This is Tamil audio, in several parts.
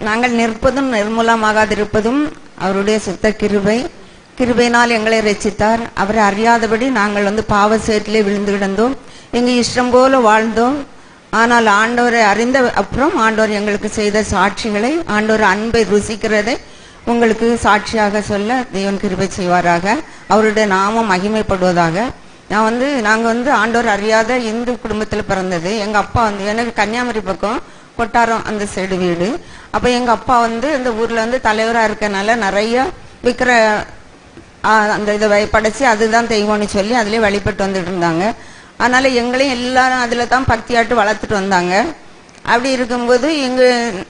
நாங்கள் நிற்பதும் நிர்மூலமாகாதிருப்பதும் அவருடைய சுத்த கிருபை. கிருபையினால் எங்களை ரட்சித்தார். அவரை அறியாதபடி நாங்கள் பாவ சேற்றிலே விழுந்து கிடந்தோம். எங்கள் இஷ்டம் போல வாழ்ந்தோம். ஆனால் ஆண்டவரை அறிந்த அப்புறம் ஆண்டவர் எங்களுக்கு செய்த சாட்சிகளை, ஆண்டவர் அன்பை ருசிக்கிறதை உங்களுக்கு சாட்சியாக சொல்ல தேவன் கிருபை செய்வாராக. அவருடைய நாமம் மகிமைப்படுவதாக. நாங்கள் ஆண்டவர் அறியாத இந்து குடும்பத்தில் பிறந்தது. எங்கள் அப்பா எனக்கு கன்னியாகுமரி பக்கம் கொட்டாரம் அந்த சைடு வீடு. அப்போ எங்கள் அப்பா இந்த ஊரில் தலைவராக இருக்கனால நிறைய விற்கிற அந்த இதை படைச்சி அதுதான் தெய்வம்னு சொல்லி அதிலே வழிபட்டு வந்துட்டு இருந்தாங்க. அதனால எங்களையும் எல்லாரும் அதில் தான் பக்தியாட்டு வளர்த்துட்டு வந்தாங்க. அப்படி இருக்கும்போது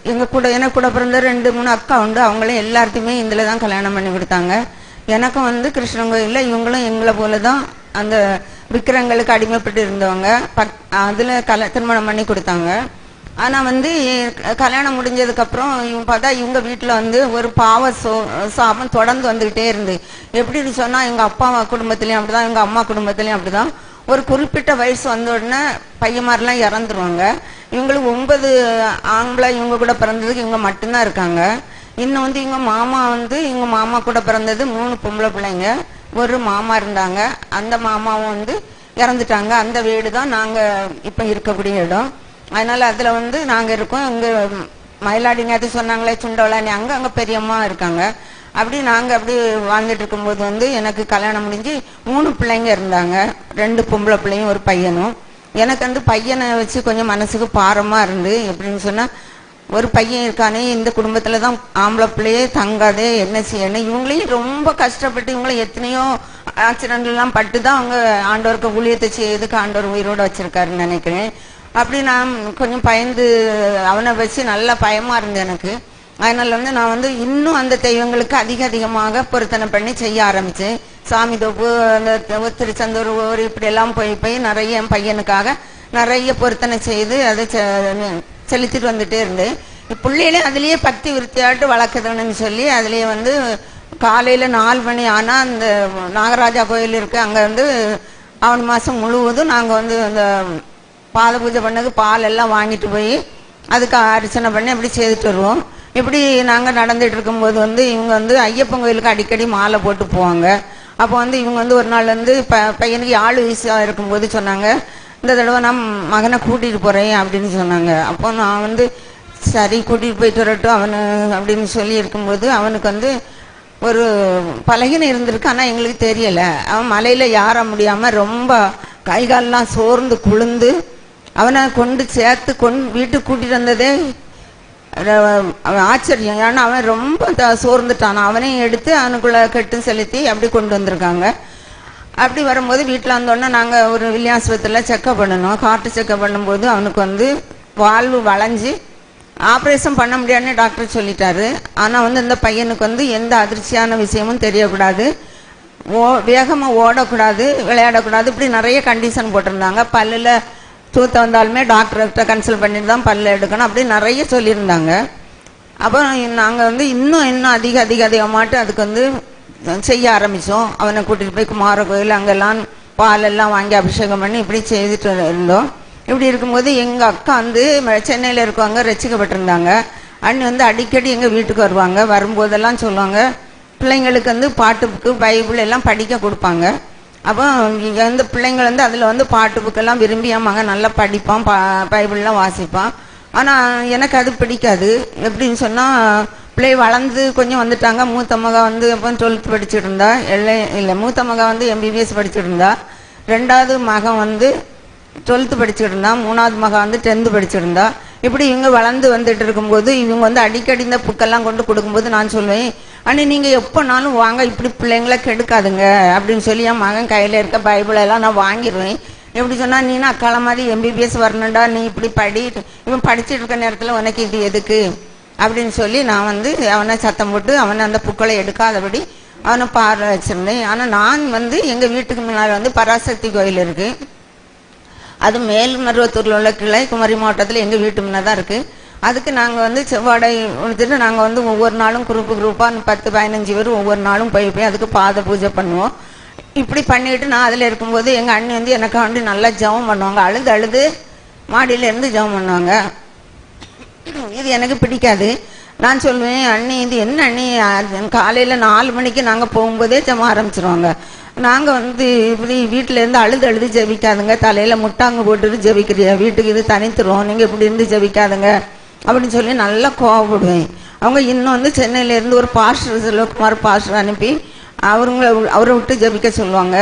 எங்கள் கூட எனக்கு கூட பிறந்த 2-3 அக்கா உண்டு. அவங்களும் எல்லாத்தையுமே இதில் தான் கல்யாணம் பண்ணி கொடுத்தாங்க. எனக்கும் கிருஷ்ணன் கோயிலில் இவங்களும் எங்களை போல தான் அந்த விக்கிரங்களுக்கு அடிமைப்பட்டு இருந்தவங்க. அதில் திருமணம் பண்ணி கொடுத்தாங்க. ஆனால் கல்யாணம் முடிஞ்சதுக்கப்புறம் இவங்க பார்த்தா இவங்க வீட்டில் ஒரு பாவ சாபம் தொடர்ந்து வந்துக்கிட்டே இருந்து. எப்படின்னு சொன்னால் எங்கள் அப்பா குடும்பத்துலேயும் அப்படிதான், எங்கள் அம்மா குடும்பத்துலேயும் அப்படிதான். ஒரு குறிப்பிட்ட வயசு வந்த உடனே பையன்மாரெலாம் இறந்துருவாங்க. இவங்களுக்கு 9 ஆம்பளை இவங்க கூட பிறந்ததுக்கு இவங்க மட்டும்தான் இருக்காங்க. இன்னும் இவங்க மாமா இவங்க மாமா கூட பிறந்தது 3 பொம்பளை பிள்ளைங்க. ஒரு மாமா இருந்தாங்க. அந்த மாமாவும் இறந்துட்டாங்க. அந்த வீடு தான் நாங்கள் இப்போ இருக்கக்கூடிய இடம். அதனால அதில் நாங்கள் இருக்கோம். இங்கே மயிலாடி நேற்று சொன்னாங்களே சுண்டவளானி, அங்கே பெரியம்மா இருக்காங்க. அப்படி நாங்கள் அப்படி வாழ்ந்துட்டு இருக்கும்போது எனக்கு கல்யாணம் முடிஞ்சு 3 பிள்ளைங்க இருந்தாங்க. 2 பொம்பளை பிள்ளையும் ஒரு பையனும். எனக்கு பையனை வச்சு கொஞ்சம் மனசுக்கு பாரமாக இருந்து, எப்படின்னு சொன்னால் ஒரு பையன் இருக்கானே, இந்த குடும்பத்தில் தான் ஆம்பளை பிள்ளையே தங்காதே, என்ன செய்யணும். இவங்களையும் ரொம்ப கஷ்டப்பட்டு இவங்களை எத்தனையோ ஆக்சிடென்ட்லாம் பட்டு தான் அவங்க ஆண்டவருக்கு ஊழியத்தை செய்யறதுக்கு ஆண்டவர் உயிரோடு வச்சிருக்காருன்னு நினைக்கிறேன். அப்படி நான் கொஞ்சம் பயந்து அவனை வச்சு நல்லா பயமாக இருந்தேன் எனக்கு. அதனால நான் இன்னும் அந்த தெய்வங்களுக்கு அதிகமாக பொருத்தனை பண்ணி செய்ய ஆரம்பித்தேன். சாமி தோப்பு, அந்த திருச்செந்தூர் ஊர் இப்படி எல்லாம் போய் நிறைய என் பையனுக்காக நிறைய பொருத்தனை செய்து அதை செலுத்திட்டு வந்துட்டே இருந்தேன். பிள்ளையிலே அதுலேயே பக்தி விருத்தியாட்டு வளர்க்குதுன்னு சொல்லி அதுலேயே காலையில் 4 மணி ஆனால் அந்த நாகராஜா கோயில் இருக்கு. அங்கே ஆவணி மாதம் முழுவதும் நாங்கள் அந்த பாத பூஜை பண்ணது பால் எல்லாம் வாங்கிட்டு போய் அதுக்கு அர்ச்சனை பண்ணி அப்படி செய்துட்டு வருவோம். இப்படி நாங்கள் நடந்துட்டு இருக்கும்போது இவங்க ஐயப்பன் கோயிலுக்கு அடிக்கடி மாலை போட்டு போவாங்க. அப்போ இவங்க ஒரு நாள் பையனுக்கு 7 வயசாக இருக்கும்போது சொன்னாங்க, இந்த தடவை நான் மகனை கூட்டிகிட்டு போகிறேன் அப்படின்னு சொன்னாங்க. அப்போ நான் சரி கூட்டிகிட்டு போயிட்டு வரட்டும் அவனு அப்படின்னு சொல்லி இருக்கும்போது அவனுக்கு ஒரு பலகீனம் இருந்திருக்கு. ஆனால் எங்களுக்கு தெரியலை. அவன் மலையில் ஏற முடியாமல் ரொம்ப கை காலெலாம் சோர்ந்து குளிர்ந்து அவனை சேர்த்து வீட்டுக்கு கூட்டிகிட்டு வந்ததே ஆச்சரியம். ஏன்னா அவன் ரொம்ப சோர்ந்துட்டான். அவனையும் எடுத்து அவனுக்குள்ள கெட்டு செலுத்தி அப்படி கொண்டு வந்திருக்காங்க. அப்படி வரும்போது வீட்டில் வந்தோடனே நாங்கள் ஒரு வில்லியாஸ்பத்திரியில் செக்கப் பண்ணணும். ஹார்ட் செக்கப் பண்ணும்போது அவனுக்கு வால்வு வளைஞ்சு ஆப்ரேஷன் பண்ண முடியாதுன்னு டாக்டர் சொல்லிட்டாரு. ஆனால் இந்த பையனுக்கு எந்த அதிர்ச்சியான விஷயமும் தெரியக்கூடாது, வேகமாக ஓடக்கூடாது, விளையாடக்கூடாது, இப்படி நிறைய கண்டிஷன் போட்டிருந்தாங்க. பல்லில் தூத்த வந்தாலுமே டாக்டர்கிட்ட கன்சல்ட் பண்ணிட்டு தான் பல்ல எடுக்கணும், அப்படி நிறைய சொல்லியிருந்தாங்க. அப்போ நாங்கள் இன்னும் அதிகமாட்டு அதுக்கு செய்ய ஆரம்பித்தோம். அவனை கூட்டிகிட்டு போய் குமார கோயில் அங்கெல்லாம் பாலெல்லாம் வாங்கி அபிஷேகம் பண்ணி இப்படி செய்துட்டு இருந்தோம். இப்படி இருக்கும்போது எங்கள் அக்கா சென்னையில் இருக்கவங்க ரசிக்கப்பட்டிருந்தாங்க. அண்ணி அடிக்கடி எங்கள் வீட்டுக்கு வருவாங்க. வரும்போதெல்லாம் சொல்லுவாங்க, பிள்ளைங்களுக்கு பாட்டு புக்கு பைபிள் எல்லாம் படிக்க கொடுப்பாங்க. அப்போ எந்த பிள்ளைங்கள் அதில் பாட்டு புக்கெல்லாம் விரும்பி என் மகன் நல்லா படிப்பான், பைபிள்லாம் வாசிப்பான். ஆனால் எனக்கு அது பிடிக்காது. எப்படின்னு சொன்னால் பிள்ளை வளர்ந்து கொஞ்சம் வந்துட்டாங்க. மூத்த மகா அப்போ 12th படிச்சுட்டு இருந்தா, இல்லை மூத்த மகா MBBS படிச்சுட்டு இருந்தா, 2வது மகன் 12th படிச்சுட்டு இருந்தா, 3வது மகா 10th படிச்சுட்டு இருந்தா. இப்படி இவங்க வளர்ந்து வந்துட்டு இருக்கும்போது இவங்க அடிக்கடி இந்த புக்கெல்லாம் கொண்டு கொடுக்கும்போது நான் சொல்லுவேன், அண்ணி நீங்கள் எப்போனாலும் வாங்க, இப்படி பிள்ளைங்களை கெடுக்காதுங்க அப்படின்னு சொல்லி என் மகன் கையில் இருக்க பைபிளெல்லாம் நான் வாங்கிடுவேன். எப்படி சொன்னால், நீனா அக்கால மாதிரி MBBS வரணுண்டா, நீ இப்படி இவன் படிச்சுட்டு இருக்க நேரத்தில் உனக்கு இது எதுக்கு அப்படின்னு சொல்லி நான் அவனை சத்தம் போட்டு அவனை அந்த புக்களை எடுக்காதபடி அவனை பார்வை வச்சுருந்தேன். ஆனால் நான் எங்கள் வீட்டுக்கு முன்னால் பராசக்தி கோயில் இருக்குது. அது மேல்மருவத்தூரில் உள்ள கிளை, குமரி மாவட்டத்தில் எங்கள் வீட்டு முன்னே தான் இருக்குது. அதுக்கு நாங்கள் செவ்வாடை கொடுத்துட்டு நாங்கள் ஒவ்வொரு நாளும் குரூப்பாக 10-15 பேர் ஒவ்வொரு நாளும் போய் அதுக்கு பாத பூஜை பண்ணுவோம். இப்படி பண்ணிட்டு நான் அதில் இருக்கும்போது எங்கள் அண்ணி எனக்காண்டி நல்லா ஜெபம் பண்ணுவாங்க. அழுது மாடியிலேருந்து ஜெபம் பண்ணுவாங்க. இது எனக்கு பிடிக்காது. நான் சொல்லுவேன், அண்ணி இது என்ன அண்ணி, காலையில் 4 மணிக்கு நாங்கள் போகும்போதே ஜெபம் ஆரம்பிச்சிருவாங்க. நாங்கள் வந்து இப்படி வீட்டிலேருந்து அழுது ஜெபிக்காதுங்க, தலையில் முட்டாங்க போட்டுட்டு ஜெபிக்கிறியா, வீட்டுக்கு இது தனித்துருவோம், நீங்கள் இப்படி இருந்து ஜெபிக்காதுங்க அப்படின்னு சொல்லி நல்லா கோவப்படுவேன். அவங்க இன்னும் வந்து சென்னையிலேருந்து ஒரு பாஸ்டர், செல்வகுமார் பாஸ்டர் அனுப்பி அவரை விட்டு ஜெபிக்க சொல்லுவாங்க.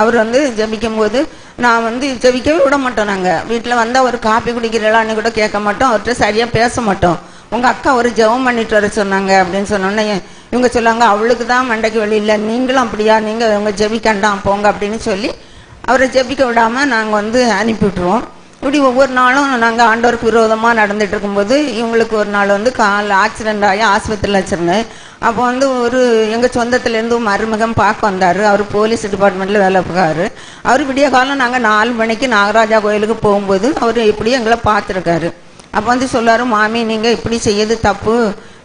அவர் வந்து ஜெபிக்கும் போது நான் வந்து ஜெபிக்கவே விட மாட்டோம். நாங்கள் வீட்டில் வந்தால் ஒரு காப்பி குடிக்கிறீங்களான்னு கூட கேட்க மாட்டோம், அவர்கிட்ட சரியாக பேச மாட்டோம். உங்கள் அக்கா ஒரு ஜெபம் பண்ணிட்டு வர சொன்னாங்க அப்படின்னு சொன்னோன்னே இவங்க சொல்லாங்க, அவளுக்கு தான் மண்டைக்கு வழி இல்லை, நீங்களும் அப்படியா, நீங்கள் இவங்க ஜெபிக்கண்டாம் போங்க அப்படின்னு சொல்லி அவரை ஜெபிக்க விடாமல் நாங்கள் வந்து அனுப்பிவிட்ருவோம். இப்படி ஒவ்வொரு நாளும் நாங்கள் ஆண்டவருக்கு விரோதமாக நடந்துட்டு இருக்கும்போது இவங்களுக்கு ஒரு நாள் வந்து கால் ஆக்சிடென்ட் ஆகி ஆஸ்பத்திரியில் வச்சுருந்தேன். அப்போ வந்து ஒரு எங்கள் சொந்தத்துலேருந்து மருமகன் பார்க்க வந்தார். அவர் போலீஸ் டிபார்ட்மெண்ட்டில் வேலை பார்க்காரு. அவர் விடிய காலம் நாங்கள் 4 மணிக்கு நாகராஜா கோயிலுக்கு போகும்போது அவர் இப்படி எங்களை பார்த்துருக்காரு. அப்போ வந்து சொல்லாரு, மாமி நீங்கள் இப்படி செய்யறது தப்பு,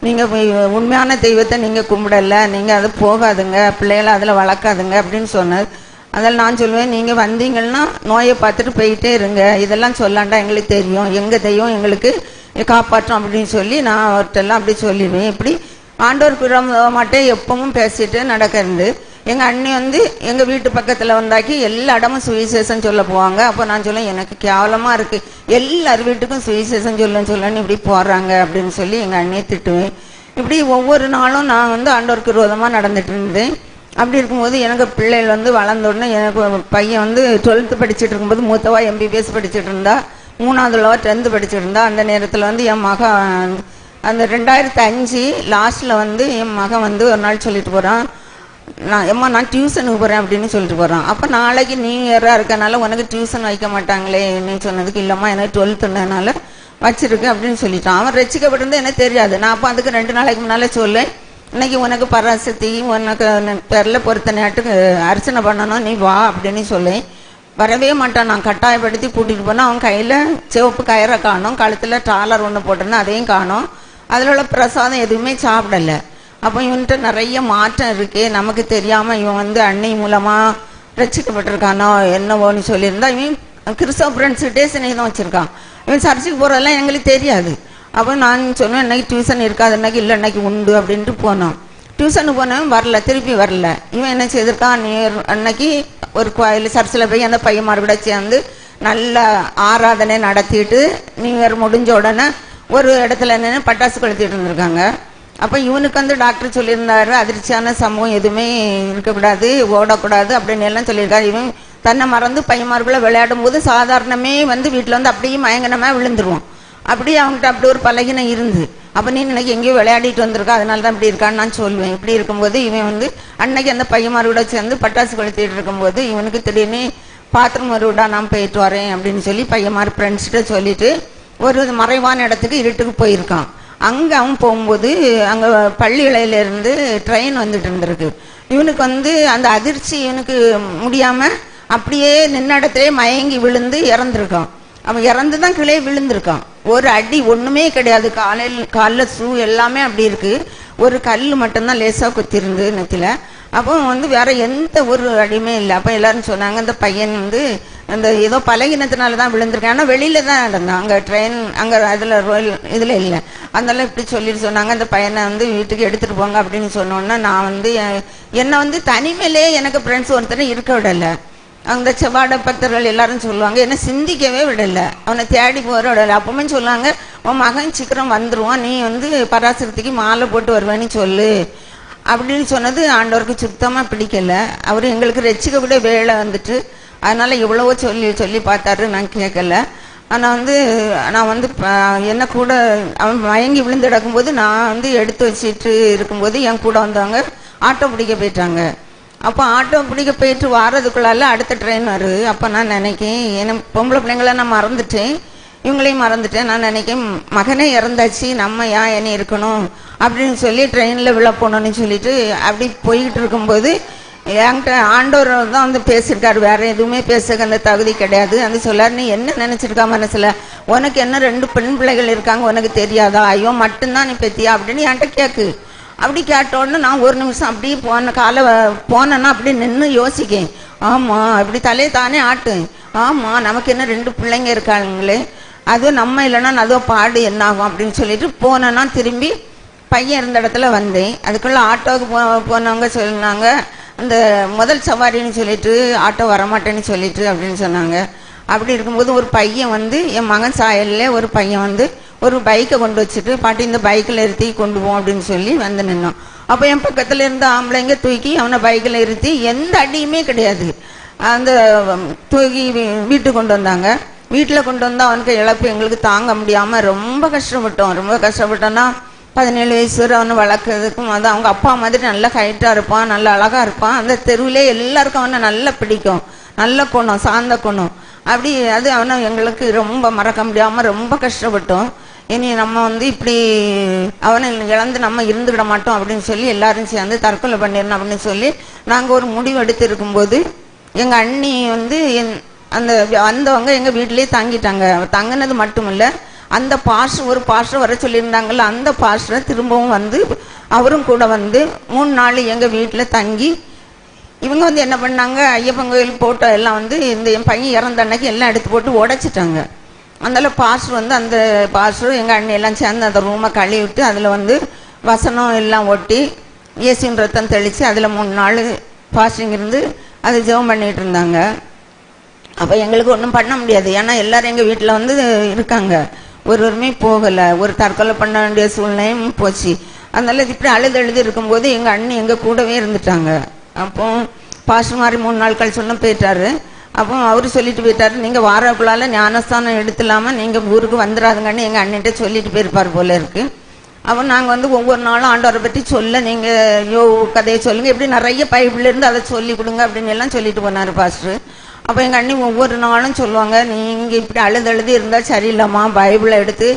நீங்கள் உண்மையான தெய்வத்தை நீங்கள் கும்பிடலை, நீங்கள் அது போகாதுங்க, பிள்ளைகளை அதில் வளர்க்காதுங்க அப்படின்னு சொன்னார். அதில் நான் சொல்லுவேன், நீங்கள் வந்தீங்கன்னா நோயை பார்த்துட்டு போயிட்டே இருங்க, இதெல்லாம் சொல்லாண்டா எங்களுக்கு தெரியும், எங்கள் தெய்வம் எங்களுக்கு காப்பாற்றும் அப்படின்னு சொல்லி நான் அவர்கிட்டெல்லாம் அப்படி சொல்லிடுவேன். இப்படி ஆண்டவர் மட்டும் எப்பவும் பேசிட்டு நடக்கிறது. எங்கள் அண்ணி வந்து எங்கள் வீட்டு பக்கத்தில் வந்தாக்கி எல்லா இடமும் சுவிசேஷம் சொல்ல போவாங்க. அப்போ நான் சொல்லுவேன், எனக்கு கேவலமாக இருக்குது, எல்லார் வீட்டுக்கும் சுவிசேஷம் சொல்லன்னு இப்படி போடுறாங்க அப்படின்னு சொல்லி எங்கள் அண்ணியை திட்டுவேன். இப்படி ஒவ்வொரு நாளும் நான் வந்து ஆண்டவருக்கு விரோதமாக நடந்துட்டு இருந்தேன். அப்படி இருக்கும்போது எனக்கு பிள்ளைகள் வந்து வளர்ந்த உடனே எனக்கு பையன் வந்து 12th படிச்சுட்டு இருக்கும்போது மூத்தவா MBBS படிச்சுட்டு இருந்தா, 3ஆவதுலவா 10th படிச்சுட்டு இருந்தா. அந்த நேரத்தில் வந்து என் மகன் அந்த 2005 லாஸ்ட்டில் வந்து என் மகன் வந்து ஒரு நாள் சொல்லிட்டு போகிறான், நான் டியூஷனுக்கு போகிறேன் அப்படின்னு சொல்லிட்டு போகிறான். அப்போ நாளைக்கு நீ யாராக இருக்கனால உனக்கு டியூஷன் வைக்க மாட்டாங்களே நீ சொன்னதுக்கு, இல்லைம்மா எனக்கு 12th வச்சிருக்கு அப்படின்னு சொல்லிட்டான். அவன் ரசிக்கப்பட்டிருந்து எனக்கு தெரியாது. நான் அப்போ அதுக்கு 2 நாளைக்கு முன்னால் சொல்லேன், இன்னைக்கு உனக்கு பராசக்தி உனக்கு பெரில் பொறுத்த நேரத்துக்கு அர்ச்சனை பண்ணணும், நீ வா அப்படின்னு சொல்லேன். வரவே மாட்டான். நான் கட்டாயப்படுத்தி கூட்டிகிட்டு போனால் அவன் கையில் சிவப்பு கயிறை காணும், கழுத்தில் டாலர் ஒன்று போட்டேன்னா அதையும் காணும், அதில் உள்ள பிரசாதம் எதுவுமே சாப்பிடலை. அப்போ இவன்கிட்ட நிறைய மாற்றம் இருக்கு, நமக்கு தெரியாமல் இவன் வந்து அன்னை மூலமாக ரசிக்கப்பட்டிருக்கானோ என்னவோன்னு சொல்லியிருந்தா. இவன் கிறிஸ்தவ ஃப்ரெண்ட்ஸ்கிட்டே சிநேகிதம் வச்சுருக்கான். இவன் சர்ச்சுக்கு போகிறதெல்லாம் எங்களுக்கு தெரியாது. அப்போ நான் சொன்னேன், இன்னைக்கு டியூஷன் இருக்காது, இன்னைக்கு இல்லை, இன்னைக்கு உண்டு அப்படின்ட்டு போனோம். டியூஷனுக்கு போனவன் வரல, திருப்பி வரல. இவன் என்ன செய்திருக்கான், நீ அன்னைக்கு ஒரு கோயில் சர்ச்சில் போய் அந்த பையன்மார் கூட சேர்ந்து நல்ல ஆராதனை நடத்திட்டு நியூ இயர் முடிஞ்ச உடனே ஒரு இடத்துல என்னென்னு பட்டாசு கொளுத்திட்டு இருந்திருக்காங்க. அப்போ இவனுக்கு வந்து டாக்டர் சொல்லியிருந்தாரு, அதிர்ச்சியான சம்பவம் எதுவுமே இருக்கக்கூடாது, ஓடக்கூடாது அப்படின்னு எல்லாம் சொல்லியிருக்காரு. இவன் தன்னை மறந்து பையன்மார்க்குள்ள விளையாடும் போது சாதாரணமே வந்து வீட்டில் வந்து அப்படியே மயங்கனமாக விழுந்துருவான். அப்படியே அவங்ககிட்ட அப்படி ஒரு பலகினம் இருந்து, அப்போ நீ இன்னைக்கு எங்கேயோ விளையாடிட்டு வந்திருக்கா, அதனால தான் இப்படி இருக்கான்னு நான் சொல்லுவேன். இப்படி இருக்கும்போது இவன் வந்து அன்னைக்கு அந்த பையன்மாரோட சேர்ந்து பட்டாசு கொளுத்திட்டு இருக்கும்போது இவனுக்கு திடீர்னு பாத்ரூம் வருவிடா நான் போயிட்டு வரேன் அப்படின்னு சொல்லி பையன்மார் ஃப்ரெண்ட்ஸ்கிட்ட சொல்லிட்டு ஒரு மறைவான இடத்துக்கு இருட்டுக்கு போயிருக்கான். அங்கே அவன் போகும்போது அங்கே பள்ளியிலேருந்து ட்ரெயின் வந்துட்டு இருந்திருக்கு. இவனுக்கு வந்து அந்த அதிர்ச்சி இவனுக்கு முடியாமல் அப்படியே நின்ன இடத்துலேயே மயங்கி விழுந்து இறந்துருக்கான். அவன் இறந்து தான் கீழே விழுந்திருக்கான். ஒரு அடி ஒன்றுமே கிடையாது, காலில் ஷூ எல்லாமே அப்படி இருக்கு, ஒரு கல் மட்டும்தான் லேசாக குத்திருந்து நெத்தியில். அப்போ வந்து வேற எந்த ஒரு அடியுமே இல்லை. அப்போ எல்லாரும் சொன்னாங்க, இந்த பையன் வந்து அந்த ஏதோ பலகினத்தினால தான் விழுந்திருக்கேன், ஆனால் வெளியில தான் நடந்தான், அங்கே ட்ரெயின் அங்கே அதில் இதில் இல்லை. அதனால இப்படி சொல்லிட்டு சொன்னாங்க, அந்த பையனை வந்து வீட்டுக்கு எடுத்துகிட்டு போங்க அப்படின்னு சொன்னோன்னா நான் வந்து என்னை வந்து தனிமையிலே எனக்கு ஃப்ரெண்ட்ஸ் ஒருத்தர் இருக்க விடலை. அந்த செவ்வாடை பக்தர்கள் எல்லாரும் சொல்லுவாங்க, என்ன சிந்திக்கவே விடலை, அவனை தேடி போகிற விடலை. அப்பவுமே சொல்லுவாங்க, உன் மகன் சீக்கிரம் வந்துடுவான், நீ வந்து பராசக்திக்கு மாலை போட்டு வருவேன்னு சொல்லு அப்படின்னு சொன்னது ஆண்டவருக்கு சுத்தமாக பிடிக்கல. அவர் எங்களுக்கு ரசிக்க விட வேலை வந்துட்டு, அதனால எவ்வளவோ சொல்லி பார்த்தாரு, நான் கேட்கல. ஆனால் வந்து நான் வந்து என்ன கூட அவன் மயங்கி விழுந்து கிடக்கும்போது நான் வந்து எடுத்து வச்சுட்டு இருக்கும்போது என் கூட வந்தவங்க ஆட்டோ பிடிக்க போயிட்டாங்க. அப்போ ஆட்டோ பிடிக்க போயிட்டு வாரதுக்குள்ளால அடுத்த ட்ரெயின் வருது. அப்போ நான் நினைக்கேன், என்ன பொம்பளை பிள்ளைங்கள நான் மறந்துட்டேன், இவங்களையும் மறந்துட்டேன். நான் நினைக்கேன், மகனே இறந்தாச்சு, நம்ம ஏன் என்ன இருக்கணும் அப்படின்னு சொல்லி ட்ரெயினில் விழ போகணுன்னு சொல்லிட்டு அப்படி போய்கிட்டு இருக்கும்போது என்கிட்ட ஆண்டவர் தான் வந்து பேசியிருக்காரு, வேற எதுவுமே பேசுறதுக்கு அந்த தகுதி கிடையாது. அந்த சொல்லார், நீ என்ன நினைச்சிருக்கா மனசுல, உனக்கு என்ன 2 பெண் பிள்ளைகள் இருக்காங்க, உனக்கு தெரியாதா, ஐயோ மட்டும்தான் நீ பெத்தியா அப்படின்னு என்கிட்ட கேட்கு. அப்படி கேட்டோன்னு நான் ஒரு நிமிஷம் அப்படியே போனேன்னா அப்படி நின்று யோசிக்கேன். ஆமாம், அப்படி தலையை தானே ஆட்டு, ஆமாம் நமக்கு என்ன 2 பிள்ளைங்க இருக்காங்களே, அதுவும் நம்ம இல்லைன்னா அதுவும் பாடு என்ன ஆகும் அப்படின்னு சொல்லிட்டு போனேன்னா திரும்பி பையன் இருந்த இடத்துல வந்தேன். அதுக்குள்ளே ஆட்டோவுக்கு போனவங்க சொன்னாங்க, அந்த முதல் சவாரின்னு சொல்லிட்டு ஆட்டோ வரமாட்டேன்னு சொல்லிட்டு அப்படின்னு சொன்னாங்க. அப்படி இருக்கும்போது ஒரு பையன் வந்து என் மகன் சாயலில் ஒரு பையன் வந்து ஒரு பைக்கை கொண்டு வச்சுட்டு பாட்டி இந்த பைக்கில் இருத்தி கொண்டு போவோம் அப்படின்னு சொல்லி வந்து நின்னோம். அப்போ என் பக்கத்தில் இருந்த ஆம்பளைங்க தூக்கி அவனை பைக்கில் இருத்தி எந்த அடியுமே கிடையாது அந்த தூக்கி வீட்டுக்கு கொண்டு வந்தாங்க. வீட்டில் கொண்டு வந்தால் அவனுக்கு இழப்பு எங்களுக்கு தாங்க முடியாமல் ரொம்ப கஷ்டப்பட்டோன்னா 17 வயசு வரை அவனை வளர்க்குறதுக்கும் அது அவங்க அப்பா மாதிரி நல்ல ஹைட்டாக இருப்பான், நல்ல அழகாக இருப்பான். அந்த தெருவிலே எல்லாருக்கும் அவனை நல்லா பிடிக்கும், நல்ல குணம், சார்ந்த குணம். அப்படி அது அவனை எங்களுக்கு ரொம்ப மறக்க முடியாமல் ரொம்ப கஷ்டப்பட்டோம். இனி நம்ம வந்து இப்படி அவனை இழந்து நம்ம இருந்துவிட மாட்டோம் அப்படின்னு சொல்லி எல்லாரும் சேர்ந்து தற்கொலை பண்ணிடணும் அப்படின்னு சொல்லி நாங்கள் ஒரு முடிவு எடுத்து இருக்கும்போது எங்கள் அண்ணி வந்து அந்த வந்தவங்க எங்கள் வீட்டிலே தங்கிட்டாங்க. தங்கினது மட்டும் இல்லை, அந்த ஒரு பாஸ்டர் வர சொல்லியிருந்தாங்கல்ல, அந்த பாஸ்டரை திரும்பவும் வந்து அவரும் கூட வந்து 3 நாள் எங்கள் வீட்டில் தங்கி இவங்க வந்து என்ன பண்ணாங்க, ஐயப்பன் கோயில் போட்டோ எல்லாம் வந்து இந்த என் பையன் இறந்த அன்னைக்கு எல்லாம் எடுத்து போட்டு உடைச்சிட்டாங்க. அதனால பாஸ்டர் வந்து அந்த பாஸ்டர் எங்கள் அண்ணி எல்லாம் சேர்ந்து அந்த ரூமை கழுவி விட்டு அதில் வந்து வசனம் எல்லாம் ஒட்டி இயேசுவின் ரத்தம் தெளித்து அதில் 3 நாள் ஃபாஸ்டிங் இருந்து அது ஜெபம் பண்ணிகிட்டு இருந்தாங்க. அப்போ எங்களுக்கு ஒன்றும் பண்ண முடியாது, ஏன்னா எல்லோரும் எங்கள் வீட்டில் வந்து இருக்காங்க, ஒருவருமே போகலை, ஒரு தற்கொலை பண்ண வேண்டிய சூழ்நிலையும் போச்சு. அதனால இப்படி அழுது இருக்கும்போது எங்கள் அண்ணி எங்கள் கூடவே இருந்துட்டாங்க. அப்போ பாஸ்டர் மாதிரி 3 நாள் கழிச்சு சொன்ன போயிட்டாரு. அப்போ அவர் சொல்லிட்டு போயிட்டாரு, நீங்கள் வாரக்குள்ளால ஞானஸ்தானம் எடுத்துலாமல் நீங்கள் ஊருக்கு வந்துடாதுங்கன்னு எங்கள் அண்ணிட்ட சொல்லிட்டு போயிருப்பார் போல இருக்கு. அப்போ நாங்கள் வந்து ஒவ்வொரு நாளும் ஆண்டவரை பற்றி சொல்ல, நீங்கள் யோ கதையை சொல்லுங்கள், எப்படி நிறைய பைபிள்லேருந்து அதை சொல்லி கொடுங்க அப்படின்னு எல்லாம் சொல்லிட்டு போனார் பாஸ்டர். அப்போ எங்கள் அண்ணி ஒவ்வொரு நாளும் சொல்லுவாங்க, நீங்கள் இப்படி அழுது இருந்தால் சரியில்லைம்மா, பைபிளை எடுத்து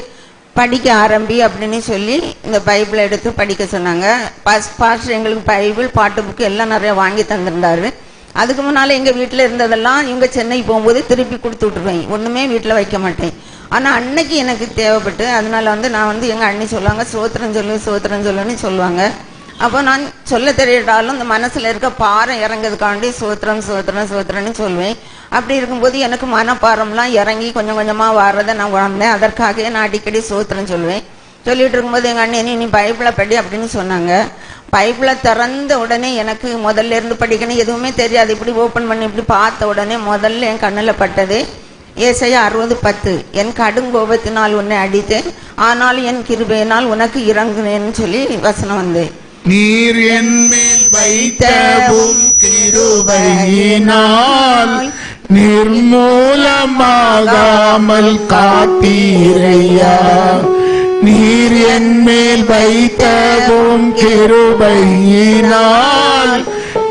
படிக்க ஆரம்பி அப்படின்னு சொல்லி இந்த பைபிளை எடுத்து படிக்க சொன்னாங்க. பாஸ்டர் எங்களுக்கு பைபிள், பாட்டு புக்கு எல்லாம் நிறையா வாங்கி தந்திருந்தாரு. அதுக்கு முன்னால் எங்கள் வீட்டில் இருந்ததெல்லாம் இவங்க சென்னை போகும்போது திருப்பி கொடுத்து விட்டுருவேன், ஒன்றுமே வீட்டில் வைக்க மாட்டேன். ஆனால் அன்னைக்கு எனக்கு தேவைப்பட்டு அதனால வந்து நான் வந்து எங்கள் அண்ணி சொல்லுவாங்க, சோத்திரம் சொல்லுன்னு சொல்லுவாங்க. அப்போ நான் சொல்ல தெரியாட்டாலும் இந்த மனசில் இருக்க பாரம் இறங்கிறதுக்காண்டி சோத்திரம்னு சொல்லுவேன். அப்படி இருக்கும்போது எனக்கு மனப்பாரம்லாம் இறங்கி கொஞ்சம் கொஞ்சமாக வர்றதை நான் உணர்ந்தேன். அதற்காக நான் அடிக்கடி சோத்திரம் சொல்லுவேன். சொல்லிட்டு இருக்கும்போது எங்கள் அண்ணி நீ பைபிளை படி அப்படின்னு சொன்னாங்க. பைபிளை திறந்த உடனே எனக்கு முதல்ல இருந்து படிக்கணும் எதுவுமே தெரியாது. இப்படி ஓப்பன் பண்ணி இப்படி பார்த்த உடனே முதல்ல என் கண்ணில் பட்டது ஏசாயா 60:10, என் கடுங்கோபத்தினால் உன்னை அடித்தேன், ஆனாலும் என் கிருபையினால் உனக்கு இறங்குனேன்னு சொல்லி வசனம் வந்தேன். நீர் என் மேல் வைத்தவும் கிருபையினால் நிர்மூலமாகாமல் காத்தீரையா. நீர் என் மேல் வைத்தவும் கிருபையினால்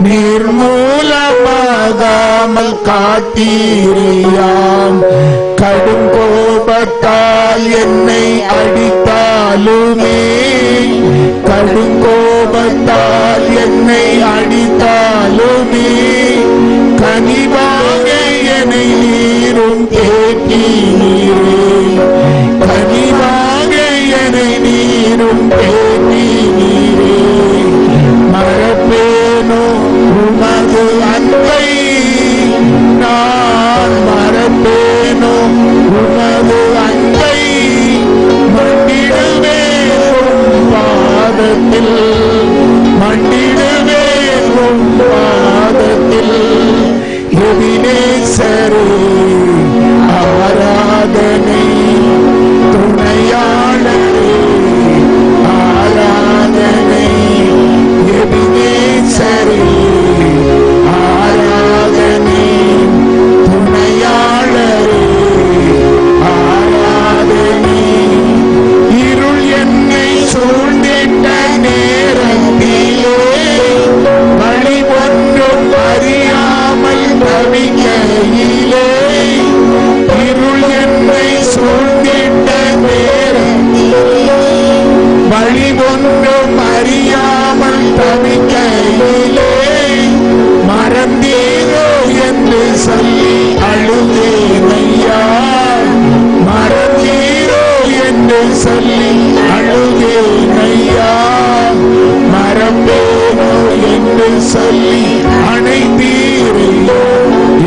நிர்மூலமாகாமல் காத்தீரையாம். கடும் கோபத்தால் என்னை அடித்தாலுமே, கடும் கோபத்தால் என்னை அடித்தாலுமே, கனிவாக என்னை நீரும் தேற்றினீரே, கனிவாக என்னை நீரும் தேற்றினீரே. மறப்பேனோ உமது அன்பை, நான் மறப்பேனோ உமது அன்பை, மண்டிடுவேன் பாதத்தில், மண்டிடுவேன் பாதத்தில். எபினேசரே ஆராதனை, துணையாளரே ஆராதனை, எபினேசரே ஆராதனை, துணையாளரே ஆராதனை. இருள் என்னை சூழ்ந்திட்ட நேரத்திலே, வழி ஒன்றும் அறியாமல் தவிக்கையிலே, இருள் என்னை சூழ்ந்திட்ட நேரத்திலே, வழி ஒன்றும் அறியாமல் தவிக்கையிலே, மறந்தீரோ என்று சொல்லி அழுதேனையா, மறந்தீரோ என்று சொல்லி அழுதேனையா. மறப்பேனோ என்று சொல்லி அணைத்தீரையோ,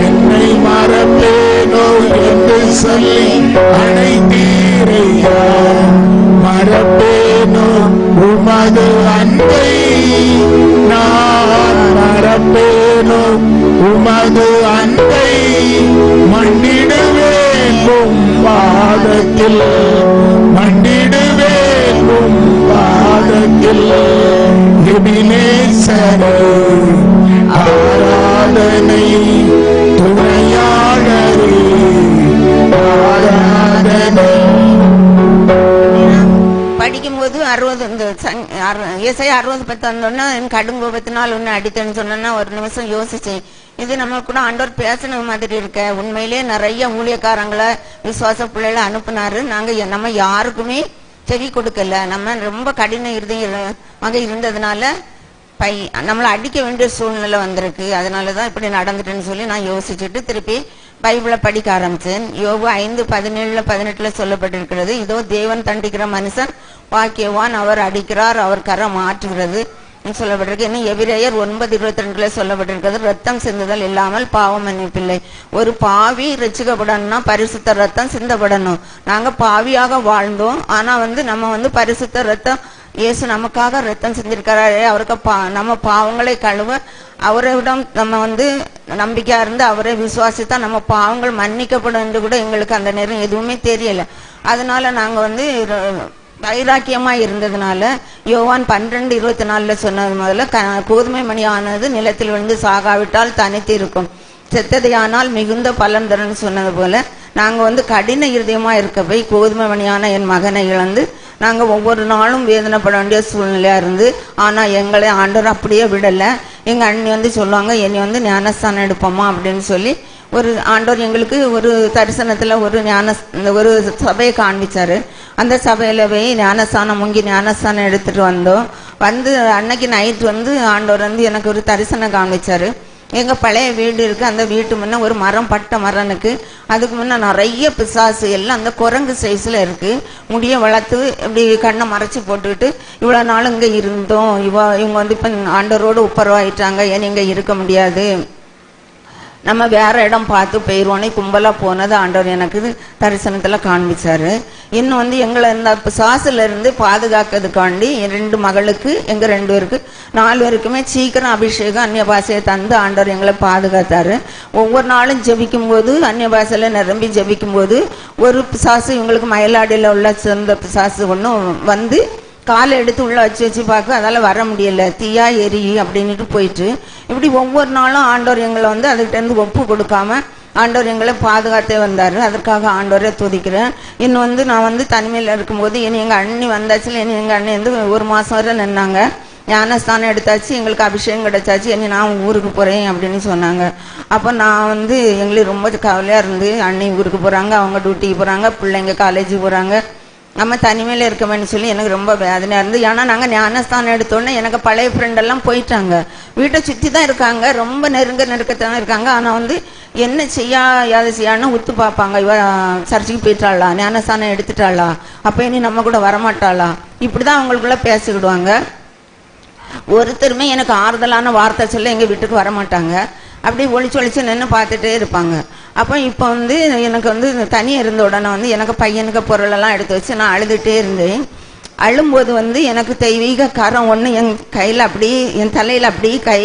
என்னை மறப்பேனோ என்று சொல்லி அழைத்தீரையா, மறப்பேனோ உமது அன்பை, நான் மறப்பேனோ உமது அன்பை, மன்னிடுவேன் உம் பாதத்தில், மன்னிடுவேன் உம் பாதத்தில். எபினேசரே ஆராதனை, துணையாளரே ஆராதனை. படிக்கும்போது 60 இந்த ஏசாயா 60:10 வந்தோன்னா என் கடுங்கோபத்தினால் ஒன்று அடித்தேன்னு சொன்னேன்னா ஒரு நிமிஷம் யோசிச்சேன். இது நம்ம கூட ஆண்டவர் பேசின மாதிரி இருக்க. உண்மையிலே நிறைய ஊழியக்காரங்களை விசுவாச பிள்ளைகளை அனுப்புனாரு. நம்ம யாருக்குமே செவி கொடுக்கல. நம்ம ரொம்ப கடின இருதயமாக இருந்ததுனால நம்மளை அடிக்க வேண்டிய சூழ்நிலை வந்திருக்கு. அதனாலதான் இப்படி நடந்துட்டுன்னு சொல்லி நான் யோசிச்சுட்டு திருப்பி பைபிளை படிக்க ஆரம்பிச்சேன். யோபு 5:17-18 சொல்லப்பட்டிருக்கிறது. இதோ தேவன் தண்டிக்கிற மனுஷன் வாக்கியவான், அவர் அடிக்கிறார், அவர் கரம் மாற்றுகிறது சொல்லப்பட்டிருக்கு. இன்னும் எபிரேயர் 9:22 சொல்லப்பட்டிருக்கிறது. ரத்தம் சிந்துதல் இல்லாமல் பாவம் மன்னிப்பில்லை. ஒரு பாவி ரட்சிக்கப்படணும்னா பரிசுத்த ரத்தம் சிந்தப்படணும். நாங்க பாவியாக வாழ்ந்தோம். ஆனா நம்ம பரிசுத்த ரத்தம், இயேசு நமக்காக ரத்தம் செஞ்சிருக்கிறாரே, அவருக்கு நம்ம பாவங்களை கழுவ அவரிடம் நம்ம நம்பிக்கையா இருந்து அவரை விசுவாசித்தா நம்ம பாவங்கள் மன்னிக்கப்படும் என்று கூட எங்களுக்கு அந்த நேரம் எதுவுமே தெரியல. அதனால நாங்க வைராக்கியமா இருந்ததுனால யோவான் 12:24 சொன்னது முதல்ல கோதுமை மணி ஆனது நிலத்தில் விழுந்து சாகாவிட்டால் தனித்து இருக்கும், செத்ததையானால் மிகுந்த பலன் தருன்னு சொன்னது போல நாங்க கடின இருதயமா இருக்க போய் கோதுமை மணியான என் மகனை இழந்து நாங்க ஒவ்வொரு நாளும் வேதனைப்பட வேண்டிய சூழ்நிலையா இருந்து, ஆனா எங்களை ஆண்டவர் அப்படியே விடல. எங்க அண்ணி சொல்லுவாங்க, என்னை ஞானஸ்தானம் எடுப்போமா அப்படின்னு சொல்லி ஒரு ஆண்டவர் எங்களுக்கு ஒரு தரிசனத்துல ஒரு சபையை காண்பிச்சாரு. அந்த சபையில போய் ஞானஸ்தானம் முங்கி ஞானஸ்தானம் எடுத்துட்டு வந்தோம். அன்னைக்கு நைட் ஆண்டவர் எனக்கு ஒரு தரிசனம் காண்பிச்சாரு. எங்க பழைய வீடு இருக்கு, அந்த வீட்டு முன்ன ஒரு மரம், பட்ட மரம் இருக்கு. அதுக்கு முன்ன நிறைய பிசாசு எல்லாம் அந்த குரங்கு சைஸ்ல இருக்கு. முடிய வளர்த்து இப்படி கண்ணை மறைச்சு போட்டுக்கிட்டு இவ்வளவு நாள் இங்க இருந்தோம், இவங்க இப்ப ஆண்டவரோடு ஒப்புரவாயிட்டாங்க, ஏன் இங்க இருக்க முடியாது, நம்ம வேற இடம் பார்த்து போயிடுவோன்னு கும்பலா போனது ஆண்டவர் எனக்கு தரிசனத்துல காண்பிச்சாரு. இன்னும் எங்களை இந்த பிசாசுல இருந்து பாதுகாக்கிறதுக்காண்டி 2 மகளுக்கு, எங்க 2 பேருக்கு 4 பேருக்குமே சீக்கிரம் அபிஷேகம் அந்நிய பாஷையை தந்து ஆண்டவர் எங்களை பாதுகாத்தாரு. ஒவ்வொரு நாளும் ஜெபிக்கும் போது அந்நிய பாஷையில நிரம்பி ஜெபிக்கும் போது ஒரு பிசாசு, இவங்களுக்கு மயிலாடியில உள்ள சொந்த பிசாசு ஒன்றும் காலை எடுத்து உள்ள வச்சு பார்க்க, அதால வர முடியல, தீயா எரி அப்படின்ட்டு போயிட்டு இப்படி ஒவ்வொரு நாளும் ஆண்டவர் எங்களை அதுகிட்ட இருந்து ஒப்பு கொடுக்காம ஆண்டவர் எங்களை பாதுகாத்தே வந்தாரு. அதற்காக ஆண்டவரை துதிக்கிறேன். இன்னும் நான் தனிமையில இருக்கும்போது இனி எங்க அண்ணி வந்தாச்சுல, இனி எங்க அண்ணி 1 மாசம் வரை நின்னாங்க. ஞானஸ்தானம் எடுத்தாச்சு, எங்களுக்கு அபிஷேகம் கிடைச்சாச்சு, இனி நான் ஊருக்கு போறேன் அப்படின்னு சொன்னாங்க. அப்போ நான் எங்களுக்கு ரொம்ப கவலையா இருந்து, அண்ணி ஊருக்கு போறாங்க, அவங்க டியூட்டிக்கு போறாங்க, பிள்ளைங்க காலேஜுக்கு போறாங்க, நம்ம தனிமையில இருக்கவேன்னு சொல்லி எனக்கு ரொம்ப வேதனையா இருந்து. ஏன்னா நாங்க ஞானஸ்தானம் எடுத்தோன்னே எனக்கு பழைய ஃப்ரெண்டெல்லாம் போயிட்டாங்க, வீட்டை சுற்றி தான் இருக்காங்க, ரொம்ப நெருக்கத்தான் இருக்காங்க. ஆனா என்ன செய்யாது செய்யான்னு உத்து பார்ப்பாங்க, இவ சர்ச்சுக்கு போயிட்டாளா, ஞானஸ்தானம் எடுத்துட்டாளா, அப்ப இனி நம்ம கூட வரமாட்டாளா, இப்படிதான் அவங்களுக்குள்ள பேசிக்கிடுவாங்க. ஒருத்தருமே எனக்கு ஆறுதலான வார்த்தை சொல்ல எங்க வீட்டுக்கு வரமாட்டாங்க. அப்படி ஒளிச்சு நின்று பார்த்துட்டே இருப்பாங்க. அப்போ இப்போ எனக்கு தனியாக இருந்த உடனே எனக்கு பையனுக்கு பொருளெல்லாம் எடுத்து வச்சு நான் அழுதுகிட்டே இருந்தேன். அழும்போது எனக்கு தெய்வீக கரம் ஒன்று என் கையில் அப்படி, என் தலையில் அப்படி கை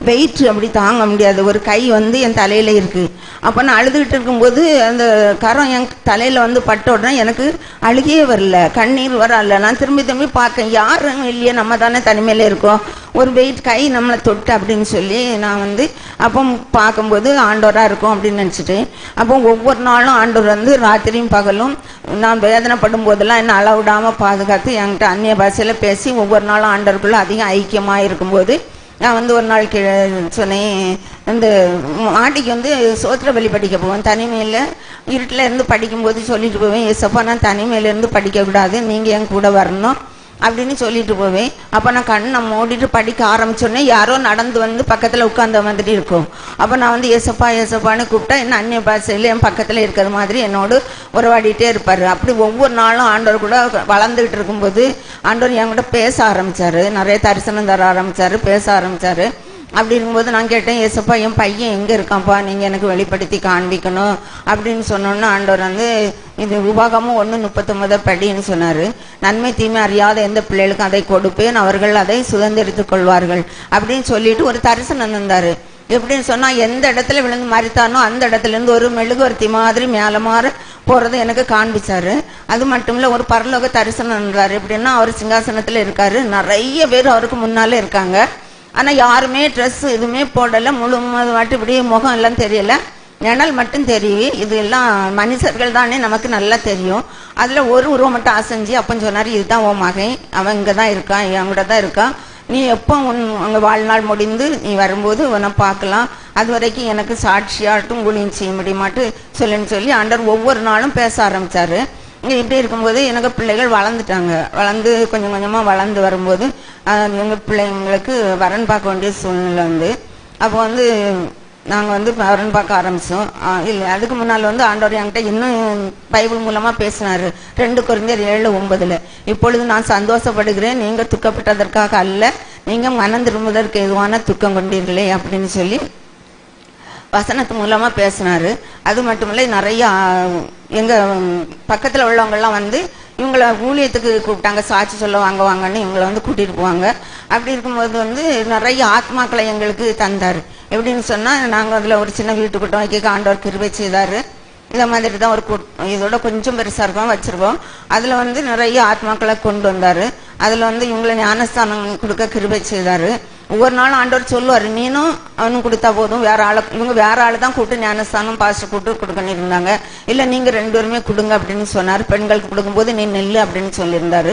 வெயிட் அப்படி தாங்க முடியாது, ஒரு கை என் தலையில இருக்கு. அப்போ நான் அழுதுகிட்டு இருக்கும்போது அந்த கரம் என் தலையில பட்ட உடனே எனக்கு அழுகையே வரல, கண்ணீர் வரல. நான் திரும்பி பார்க்கேன், யாரும் இல்லையே, நம்ம தானே தனிமையில இருக்கோம், ஒரு வெயிட் கை நம்மளை தொட்டு அப்படின்னு சொல்லி நான் அப்போ பார்க்கும்போது ஆண்டவராக இருக்கும் அப்படின்னு நினச்சிட்டேன். அப்போ ஒவ்வொரு நாளும் ஆண்டவர் ராத்திரியும் பகலும் நான் வேதனைப்படும் போதெல்லாம் என்ன அளவிடாமல் பாதுகாத்து என்கிட்ட அந்நிய பாஷையில் பேசி ஒவ்வொரு நாளும் ஆண்டவருக்குள்ள அதிகம் ஐக்கியமாக இருக்கும்போது நான் ஒரு நாள் சொன்னேன், இந்த மாட்டிக்கு சோத்திர பலி படிக்க போவேன். தனிமையில் இருட்டில் இருந்து படிக்கும்போது சொல்லிட்டு போவேன், ஏசப்பா நான் தனிமையில இருந்து படிக்கக்கூடாது, நீங்கள் என் கூட வரணும் அப்படின்னு சொல்லிட்டு போவேன். அப்போ நான் கண்ணை மூடிட்டு படிக்க ஆரம்பிச்சோடனே யாரோ நடந்து பக்கத்தில் உட்கார்ந்த மாதிரி இருக்கும். அப்போ நான் ஏசப்பா ஏசப்பான்னு கூப்பிட்டா என்ன அந்நிய பாஷையில் என் பக்கத்தில் இருக்கிற மாதிரி என்னோடு உறவாடிட்டே இருப்பார். அப்படி ஒவ்வொரு நாளும் ஆண்டவர் கூட வளர்ந்துகிட்டு இருக்கும்போது ஆண்டவர் என் கூட பேச ஆரம்பிச்சாரு, நிறைய தரிசனம் தர ஆரம்பிச்சாரு, பேச ஆரம்பிச்சாரு. அப்படி இருக்கும்போது நான் கேட்டேன், ஏசப்பா என் பையன் எங்கே இருக்கான்ப்பா, நீங்கள் எனக்கு வெளிப்படுத்தி காண்பிக்கணும் அப்படின்னு சொன்னோன்னு ஆண்டவர் வந்து இது உபாகமும் 1:39 படின்னு சொன்னார். நன்மை தீமை அறியாத எந்த பிள்ளைகளுக்கும் அதை கொடுப்பேன், அவர்கள் அதை சுதந்திரித்துக் கொள்வார்கள் அப்படின்னு சொல்லிட்டு ஒரு தரிசனம் தந்தார். எப்படின்னு சொன்னால், எந்த இடத்துல விழுந்து மறித்தானோ அந்த இடத்துல இருந்து ஒரு மெழுகுவர்த்தி மாதிரி மேலே மாற போகிறது எனக்கு காண்பிச்சாரு. அது மட்டும் இல்லை, ஒரு பரலோக தரிசனம் தந்தார். எப்படின்னா, அவர் சிங்காசனத்தில் இருக்காரு, நிறைய பேர் அவருக்கு முன்னாலே இருக்காங்க. ஆனால் யாருமே ட்ரெஸ் எதுவுமே போடலை, முழுவதும் இப்படி முகம் எல்லாம் தெரியலை, நிழல் மட்டும் தெரியும். இது எல்லாம் மனுஷர்கள் தானே, நமக்கு நல்லா தெரியும். அதில் ஒரு உருவம் மட்டும் அசைஞ்சு அப்போ சொன்னார், இதுதான் உன் மகன், அவன் இங்கே தான் இருக்கான், என் கூட தான் இருக்கான், நீ எப்போ உங்கள் வாழ்நாள் முடிந்து நீ வரும்போது உன்னை பார்க்கலாம், அது வரைக்கும் எனக்கு சாட்சியாட்டும் ஊழியம் செய்ய முடியுமாட்டு சொல்லுன்னு சொல்லி ஆண்டவர் ஒவ்வொரு நாளும் பேச ஆரம்பித்தார். இங்கே இப்படி இருக்கும்போது எனக்கு பிள்ளைகள் வளர்ந்துட்டாங்க. வளர்ந்து கொஞ்சம் கொஞ்சமாக வளர்ந்து வரும்போது எங்கள் பிள்ளைங்களுக்கு வரன் பார்க்க வேண்டிய சூழ்நிலை வந்து, அப்போ வந்து நாங்கள் வந்து வரன் பார்க்க ஆரம்பித்தோம். இல்லை, அதுக்கு முன்னால் வந்து ஆண்டவர் என்கிட்ட இன்னும் பைபிள் மூலமாக பேசினார். 2 கொரிந்தியர் 7:9 இப்பொழுது நான் சந்தோஷப்படுகிறேன், நீங்கள் துக்கப்பட்டதற்காக அல்ல, நீங்கள் மனம் திரும்புவதற்கு எதுவான துக்கம் கொண்டீர்களே அப்படின்னு சொல்லி வசனத்து மூலமாக பேசினார். அது மட்டும் இல்லை, நிறைய எங்கள் பக்கத்தில் உள்ளவங்கெல்லாம் வந்து இவங்களை ஊழியத்துக்கு கூப்பிட்டாங்க, சாட்சி சொல்ல வாங்கன்னு இவங்களை வந்து கூட்டிகிட்டு போவாங்க. அப்படி இருக்கும்போது வந்து நிறைய ஆத்மாக்களை எங்களுக்கு தந்தார். எப்படின்னு சொன்னால், நாங்கள் அதில் ஒரு சின்ன வீட்டு கூட்டம் வைக்க ஆண்டவர் கிருபை செய்தார். இந்த மாதிரி தான் ஒரு இதோட கொஞ்சம் பெருசாக இருக்கும் வச்சுருக்கோம். அதில் வந்து நிறைய ஆத்மாக்களை கொண்டு வந்தார். அதில் வந்து இவங்களை ஞானஸ்தானம் கொடுக்க கிருபை செய்தார். ஒவ்வொரு நாளும் ஆண்டவர் சொல்லுவார், நீனும் அவனும் கொடுத்தா போதும், இவங்க வேற ஆள் தான் கூப்பிட்டு ஞானஸ்தானம் பாஸ்டர் கூப்பிட்டு கொடுக்கணும் இருந்தாங்க. இல்லை, நீங்கள் 2 பேருமே கொடுங்க அப்படின்னு சொன்னார். பெண்களுக்கு கொடுக்கும்போது நீ நெல் அப்படின்னு சொல்லியிருந்தாரு.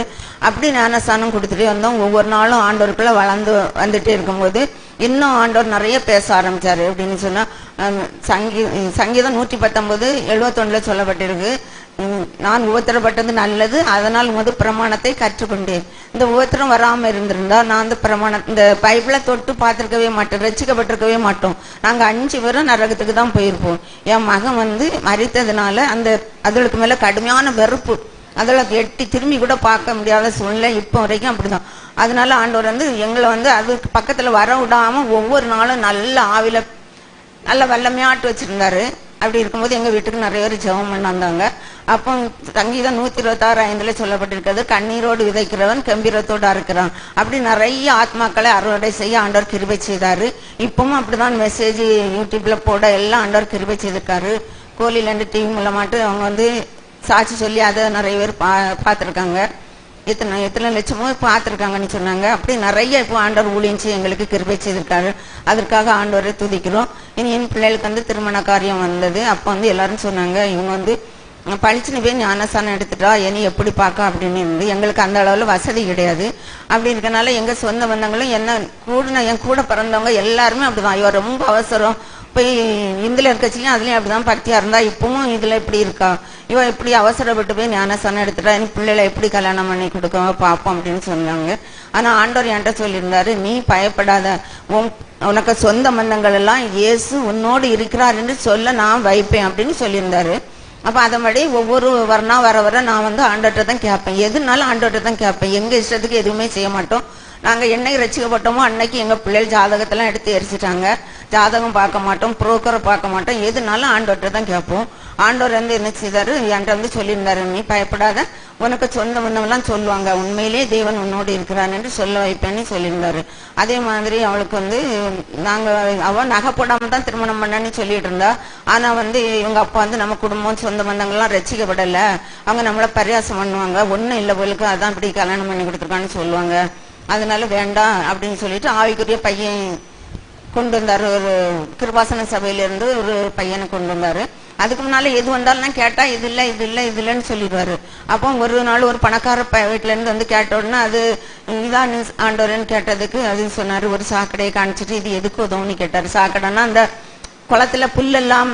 அப்படி ஞானஸ்தானம் கொடுத்துட்டே வந்தோம். ஒவ்வொரு நாளும் ஆண்டவருக்குள்ள வளர்ந்து வந்துட்டே இருக்கும்போது இன்னும் ஆண்டவர் நிறைய பேச ஆரம்பித்தார். அப்படின்னு சொன்னால், சங்கீதம் 119:71 சொல்லப்பட்டிருக்கு, நான் உபத்திரப்பட்டது நல்லது, அதனால் உமது பிரமாணத்தை கற்றுக்கொண்டேன். இந்த உபத்திரம் வராமல் இருந்திருந்தா நான் அந்த இந்த பைபிளை தொட்டு பார்த்துருக்கவே மாட்டோம், ரசிக்கப்பட்டிருக்கவே மாட்டோம். நாங்கள் 5 பேரும் நரகத்துக்கு தான் போயிருப்போம். என் மகன் வந்து மறித்ததுனால அதுகளுக்கு மேலே கடுமையான வெறுப்பு, அதில் எட்டி திரும்பி கூட பார்க்க முடியாத சூழ்நிலை இப்போ வரைக்கும் அப்படிதான். அதனால ஆண்டவர் வந்து எங்களை வந்து அதுக்கு பக்கத்தில் வர விடாமல் ஒவ்வொரு நாளும் நல்ல ஆவில நல்ல வல்லமையாட்டு வச்சுருந்தாரு. அப்படி இருக்கும்போது எங்கள் வீட்டுக்கு நிறைய பேர் ஜெபம் பண்ண வந்தாங்க. அப்போ சங்கீதம் 126:5 சொல்லப்பட்டிருக்கிறது, கண்ணீரோடு விதைக்கிறவன் கம்பீரத்தோடு அறுக்கிறான். அப்படி நிறைய ஆத்மாக்களை அறுவடை செய்ய ஆண்டவர் கிருபை செய்தார். இப்பவும் அப்படிதான் மெசேஜ் யூடியூப்ல போட எல்லாம் ஆண்டவர் கிருபை செய்திருக்காரு. கோலிலேருந்து டிவி மூலமாட்டு அவங்க வந்து சாட்சி சொல்லி அதை நிறைய பேர் பார்த்துருக்காங்க. எத்தனை லட்சமோ பார்த்துருக்காங்கன்னு சொன்னாங்க. அப்படி நிறைய இப்போ ஆண்டவர் ஊழியம் செய்ய எங்களுக்கு கிருபை செய்திருக்காரு. அதற்காக ஆண்டவரை துதிக்கிறோம். இனி என் பிள்ளைகளுக்கு வந்து திருமண காரியம் வந்தது. அப்போ வந்து எல்லாரும் சொன்னாங்க, இவங்க வந்து பழிச்சுன்னு போய் ஞானஸ்தானம் எடுத்துட்டா இனி எப்படி பார்க்க அப்படின்னு இருந்து. எங்களுக்கு அந்த அளவில் வசதி கிடையாது. அப்படி இருக்கனால எங்கள் சொந்த பந்தங்களும் என் கூட பிறந்தவங்க எல்லாருமே அப்படிதான், ஐயோ ரொம்ப அவசரம், போய் இதில் இருக்கச்சியும் அதுலேயும் அப்படிதான் பக்தியாக இருந்தா, இப்பவும் இதில் எப்படி இருக்கா, இவன் இப்படி அவசரப்பட்டு போய் ஞானஸ்தானம் எடுத்துட்டா இனி பிள்ளைகளை எப்படி கல்யாணம் பண்ணி கொடுக்க பார்ப்போம் அப்படின்னு சொன்னாங்க. ஆனால் ஆண்டவர் என்கிட்ட சொல்லியிருந்தாரு, நீ பயப்படாத, உனக்கு சொந்த பந்தங்கள் எல்லாம் இயேசு உன்னோடு இருக்கிறார் என்று சொல்ல நான் வைப்பேன் அப்படின்னு சொல்லியிருந்தாரு. அப்போ அதன்படி ஒவ்வொரு வர வர நான் வந்து ஆண்டவர்கிட்ட தான் கேட்பேன், எதுனாலும் ஆண்டவர்கிட்ட தான் கேட்பேன். எங்கள் இஷ்டத்துக்கு எதுவுமே செய்ய மாட்டோம். நாங்கள் என்னைக்கு ரசிக்கப்பட்டோமோ அன்னைக்கு எங்கள் பிள்ளைகள் ஜாதகத்தெல்லாம் எடுத்து எரிச்சிட்டாங்க. ஜாதகம் பார்க்க மாட்டோம், புரோக்கரை பார்க்க மாட்டோம், எதுனாலும் ஆண்டவர்கிட்ட தான் கேட்போம். ஆண்டவர் வந்து என்ன செய்தாரு, என்கிட்ட வந்து சொல்லியிருந்தாரு, நீ பயப்படாத, உனக்கு சொந்த பந்தம்லாம் சொல்லுவாங்க, உண்மையிலே தேவன் உன்னோடு இருக்கிறான் என்று சொல்ல வைப்பேன்னு சொல்லியிருந்தாரு. அதே மாதிரி அவளுக்கு வந்து அவள் நகை போடாமல் தான் திருமணம் பண்ணன்னு சொல்லிட்டு இருந்தா. ஆனால் வந்து இவங்க அப்பா வந்து நம்ம குடும்பம் சொந்த பந்தங்கள்லாம் ரசிக்கப்படலை, அவங்க நம்மளை பரியாசம் பண்ணுவாங்க, ஒன்றும் இல்லை போலுக்கு அதான் இப்படி கல்யாணம் பண்ணி கொடுத்துருக்கான்னு சொல்லுவாங்க, அதனால வேண்டாம் அப்படின்னு சொல்லிட்டு ஆவிக்குரிய பையன் கொண்டு வந்தார். ஒரு கிருபாசன சபையிலேருந்து ஒரு பையனை கொண்டு வந்தார். அதுக்கு முன்னால் எது வந்தாலும் நான் கேட்டால் இது இல்லை இது இல்லை இது இல்லைன்னு சொல்லிடுவார். அப்போ ஒரு நாள் ஒரு பணக்கார வீட்டிலேருந்து வந்து கேட்ட உடனே அது இதான் ஆண்டவரன்னு கேட்டதுக்கு அது சொன்னார், ஒரு சாக்கடையை காணிச்சிட்டு இது எதுக்கு உதவுன்னு கேட்டார். சாக்கடைன்னா அந்த குளத்துல புல்லெல்லாம்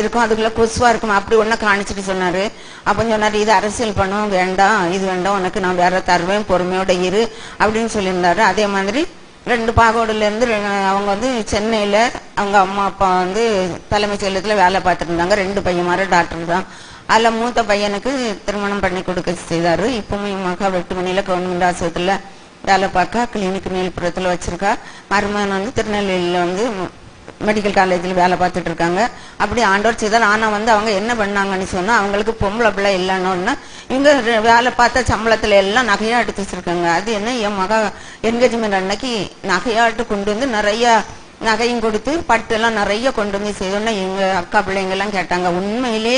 இருக்கும், அதுக்குள்ள கொசுவா இருக்கும், அப்படி ஒன்று காணிச்சிட்டு சொன்னார். அப்போ சொன்னார், இது அரசியல் பண்ணும், வேண்டாம் இது வேண்டாம், உனக்கு நான் வேற தருவேன், பொறுமையோட இரு அப்படின்னு சொல்லியிருந்தாரு. அதே மாதிரி 2 பாகோடுலேருந்து அவங்க வந்து சென்னையில் அவங்க அம்மா அப்பா வந்து தலைமைச் செயலகத்தில் வேலை பார்த்துட்டு இருந்தாங்க. 2 பையன்மாரு டாக்டர் தான். அதில் மூத்த பையனுக்கு திருமணம் பண்ணி கொடுக்க செய்தார். இப்பவும் என் மகா 8 மணியில் கவர்மெண்ட் ஆஸ்பத்திரியில் வேலை பார்க்க, கிளினிக் மேல்புறத்தில் வச்சிருக்கா. மருமகன் வந்து திருநெல்வேலியில் வந்து மெடிக்கல் காலேஜில் வேலை பார்த்துட்டு இருக்காங்க. அப்படி ஆண்டவர் செய்தால். ஆனால் வந்து அவங்க என்ன பண்ணாங்கன்னு சொன்னால், அவங்களுக்கு பொம்பளை பிள்ளை இல்லைன்னு இவங்க வேலை பார்த்த சம்பளத்தில் எல்லாம் நகையாக எடுத்து வச்சுருக்காங்க. அது என்ன, என் மக என்கேஜ்மெண்ட் அன்னைக்கு நகையாட்டு கொண்டு வந்து நிறைய நகையும் கொடுத்து பட்டெல்லாம் நிறைய கொண்டு வந்து செய்தோன்னா எங்கள் அக்கா பிள்ளைங்கெல்லாம் கேட்டாங்க, உண்மையிலே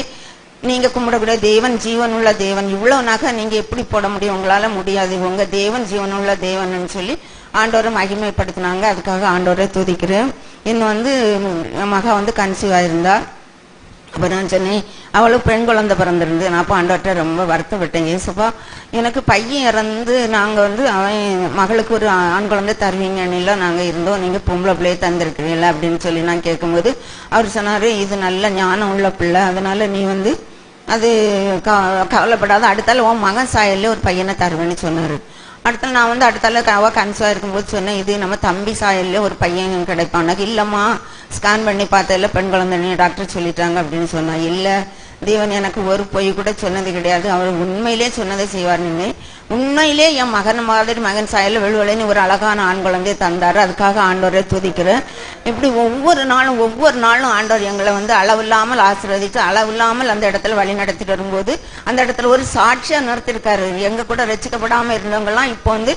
நீங்கள் கும்பிடக்கூடிய தேவன் ஜீவனுள்ள தேவன், இவ்வளோ நகை நீங்கள் எப்படி போட முடியும், உங்களால் முடியாது, உங்கள் தேவன் ஜீவனுள்ள தேவன் சொல்லி ஆண்டவரை மகிமைப்படுத்தினாங்க. அதுக்காக ஆண்டவரை துதிக்கிறேன். இன்னும் வந்து மக வந்து கன்சீவ் ஆயிருந்தா. அப்போ நான் சொன்னேன், அவளுக்கு பெண் குழந்தை பிறந்திருந்து. நான் அப்போ ஆண்டவர்கிட்ட ரொம்ப வருத்தப்பட்டேன். ஏசப்பா, எனக்கு பையன் இறந்து நாங்கள் வந்து அவன் மகளுக்கு ஒரு ஆண் குழந்தை தருவீங்கன்னு நாங்கள் இருந்தோம், நீங்கள் பொம்பளை பிள்ளையை தந்திருக்கிறீங்களா அப்படின்னு சொல்லி நான் கேட்கும்போது அவர் சொன்னார், இது நல்ல ஞானம் உள்ள பிள்ளை, அதனால நீ வந்து அது கவலைப்படாத, அடுத்தால உன் மகன் சாயல்ல ஒரு பையனை தருவேன்னு சொன்னார். அடுத்தால நான் வந்து அடுத்தால அவள் கன்சீவாக இருக்கும்போது சொன்னேன், இது நம்ம தம்பி சாயல்ல ஒரு பையன் கிடைப்பான். இல்லைம்மா, ஸ்கேன் பண்ணி பார்த்ததில்ல பெண் குழந்தைன்னு டாக்டர் சொல்லிட்டாங்க அப்படின்னு சொன்னா. இல்லை, தேவன் எனக்கு ஒரு பொய் கூட சொன்னது கிடையாது, அவர் உண்மையிலே சொன்னதை செய்வார். நீங்க உண்மையிலே என் மகன் மாதிரி மகன் சாயல்ல வெளுவலைன்னு ஒரு அழகான ஆண் குழந்தையை தந்தாரு. அதுக்காக ஆண்டவரை துதிக்கிறேன். இப்படி ஒவ்வொரு நாளும் ஆண்டவர் எங்களை வந்து அளவில்லாமல் ஆசீர்வதித்து அளவில்லாமல் அந்த இடத்துல வழி நடத்திட்டு வரும்போது அந்த இடத்துல ஒரு சாட்சியா நிறுத்திருக்காரு. எங்க கூட ரசிக்கப்படாம இருந்தவங்கலாம் இப்போ வந்து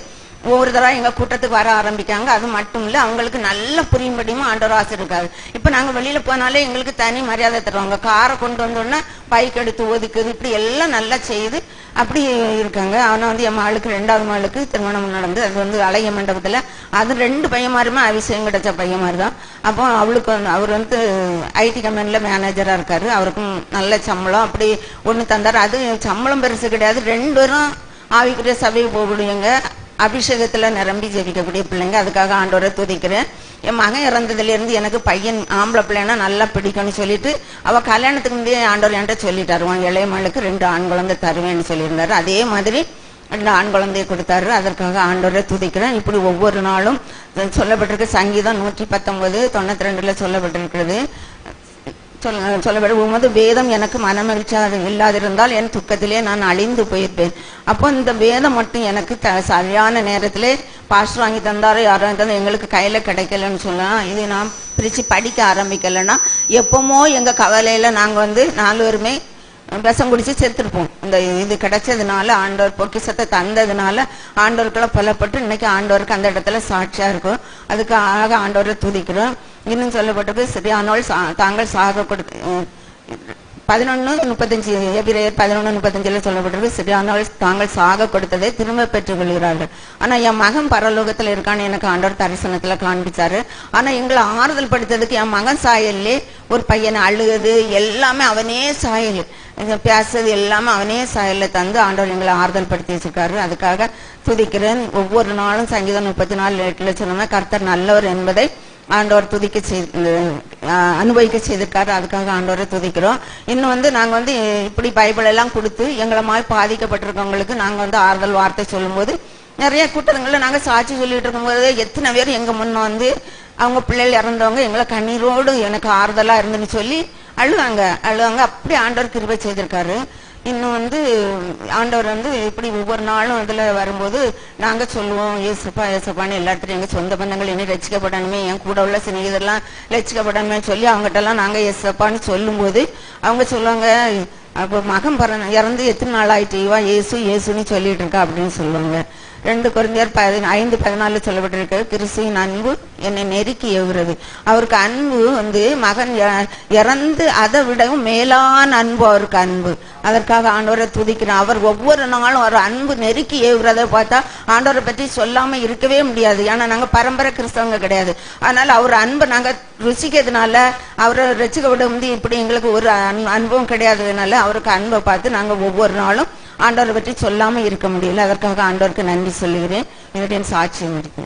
ஒவ்வொரு தடவை எங்க கூட்டத்துக்கு வர ஆரம்பிக்காங்க. அது மட்டும் இல்லை, அவங்களுக்கு நல்ல புரியும்படியும் ஆண்டவர் ஆசைருக்காரு. இப்போ நாங்கள் வெளியில போனாலே எங்களுக்கு தனி மரியாதை தருவாங்க. காரை கொண்டு வந்தோன்னா பைக் எடுத்து ஒதுக்குது, இப்படி எல்லாம் நல்லா செய்து அப்படி இருக்காங்க. ஆனால் வந்து என் மகளுக்கு 2வது மகளுக்கு திருமணம் நடந்து, அது வந்து அழகிய மண்டபத்தில். அது 2 பையன்மாருமே அபிஷேகம் கிடைச்ச பையன்மாரு தான். அப்போ அவளுக்கு வந்து அவர் வந்து ஐடி கம்பெனியில் மேனேஜராக இருக்காரு. அவருக்கும் நல்ல சம்பளம் அப்படி ஒன்று தந்தார். அது சம்பளம் பெருசு கிடையாது. 2 பேரும் ஆவிக்குரிய சபையை போகக்கூடியவங்க, அபிஷேகத்துல நிரம்பி ஜெபிக்கக்கூடிய பிள்ளைங்க. அதுக்காக ஆண்டவரை துதிக்கிறேன். என் மகன் இறந்ததுலேருந்து எனக்கு பையன் ஆம்பளை பிள்ளைன்னா நல்லா பிடிக்கும்னு சொல்லிட்டு அவ கல்யாணத்துக்கு முந்தைய ஆண்டவர் என்கிட்ட சொல்லிட்டாரு, உன் இளைய மகளுக்கு 2 ஆண் குழந்தை தருவேன்னு சொல்லியிருந்தாரு. அதே மாதிரி 2 ஆண் குழந்தையை கொடுத்தாரு. அதற்காக ஆண்டவரை துதிக்கிறேன். இப்படி ஒவ்வொரு நாளும் சொல்லப்பட்டிருக்கு. சங்கீதம் 119:92 சொல்லப்பட்டிருக்கிறது. சொல்லப்படும், உமது வேதம் எனக்கு மனமகிழ்ச்சியாக இல்லாதிருந்தால் என் துக்கத்திலே நான் அழிந்து போயிருப்பேன். அப்போ இந்த வேதம் மட்டும் எனக்கு சரியான நேரத்திலே பாஸ்டர் வாங்கி தந்தாரோ யாரோ தந்தாலும் எங்களுக்கு கையில கிடைக்கலன்னு சொல்லலாம். இது நான் பிரிச்சு படிக்க ஆரம்பிக்கலைன்னா எப்பவுமோ எங்க கவலையில நாங்க வந்து 4 பேருமே விஷம் குடிச்சு செத்துருப்போம். இந்த இது கிடைச்சதுனால, ஆண்டவர் பொக்கிஷத்தை தந்ததுனால ஆண்டவருக்கெல்லாம் பலப்பட்டு இன்னைக்கு ஆண்டவருக்கு அந்த இடத்துல சாட்சியா இருக்கும். அதுக்காக ஆண்டவரை துதிக்கிறோம். இன்னும் சொல்லப்பட்டது, சரியானோள் தாங்கள் சாக கொடுத்து 11:35 எபிரேயர் 11:35 சொல்லப்பட்டிருக்கு, சரியானோள் தாங்கள் சாக கொடுத்ததை திரும்ப பெற்றுக் கொள்கிறார்கள். ஆனா என் மகன் பரலோகத்துல இருக்கான்னு எனக்கு ஆண்டவர் தரிசனத்துல காண்பிச்சாரு. ஆனா எங்களை ஆறுதல் படுத்ததுக்கு என் மகன் சாயல்லே ஒரு பையனை அழுகுது எல்லாமே அவனே சாயல், பேசுறது எல்லாமே அவனே சாயல்ல தந்து ஆண்டவர் எங்களை ஆறுதல் படுத்தி வச்சிருக்காரு. அதுக்காக துதிக்கிறேன். ஒவ்வொரு நாளும் சங்கீதம் 34:8 சொன்னா, கர்த்தர் நல்லவர் என்பதை ஆண்டவர் துதிக்க அனுபவிக்க செய்திருக்காரு. அதுக்காக ஆண்டவரை துதிக்கிறோம். இன்னும் வந்து நாங்க வந்து இப்படி பைபிள் எல்லாம் கொடுத்து எங்களை மாதிரி பாதிக்கப்பட்டிருக்கவங்களுக்கு நாங்க வந்து ஆறுதல் வார்த்தை சொல்லும் போது நிறைய கூட்டங்கள்ல நாங்க சாட்சி சொல்லிட்டு இருக்கும்போது எத்தனை பேர் எங்க முன்ன வந்து அவங்க பிள்ளைகள் இறந்தவங்க எங்களை கண்ணீரோடு எனக்கு ஆறுதலா இருந்துன்னு சொல்லி அழுவாங்க. அப்படி ஆண்டவர் கிருபை செய்திருக்காரு. இன்னும் வந்து ஆண்டவர் வந்து இப்படி ஒவ்வொரு நாளும் இதுல வரும்போது நாங்க சொல்லுவோம், ஏசப்பா ஏசப்பான்னு எல்லாத்துலையும் எங்க சொந்த பந்தங்கள் என்ன ரசிக்கப்படணுமே, என் கூட உள்ள சிநேகிதெல்லாம் ரசிக்கப்படணுமே சொல்லி அவங்ககிட்ட எல்லாம் நாங்க ஏசப்பான்னு சொல்லும் போது அவங்க சொல்லுவாங்க, அப்போ மகன் இறந்து எத்தனை நாள் ஆயிட்டு, இவா ஏசுன்னு சொல்லிட்டு இருக்கா அப்படின்னு சொல்லுவாங்க. 2 கொரிந்தியர் 5:14 சொல்லப்பட்டிருக்கு, கிறிஸ்துவின் அன்பு என்னை நெருக்கி ஏவுகிறது. அவருக்கு அன்பு வந்து மகன் இறந்து அதை விடவும் மேலான அன்பு அவருக்கு அன்பு. அதற்காக ஆண்டவரை துதிக்கிறேன். அவர் ஒவ்வொரு நாளும் ஒரு அன்பு நெருக்கி ஏவுறதை பார்த்தா ஆண்டவரை பற்றி சொல்லாம இருக்கவே முடியாது. ஏன்னா நாங்க பரம்பரை கிறிஸ்தவங்க கிடையாது. அதனால அவர் அன்பை நாங்க ருசிக்கிறதுனால, அவரை ரசிக்க விட வந்து இப்படி எங்களுக்கு ஒரு அனுபவம் கிடையாதுனால அவருக்கு அன்பை பார்த்து நாங்க ஒவ்வொரு நாளும் ஆண்டவரை பற்றி சொல்லாம இருக்க முடியல. அதற்காக ஆண்டவருக்கு நன்றி சொல்லுகிறேன். என்னுடைய சாட்சியம் இருக்கு.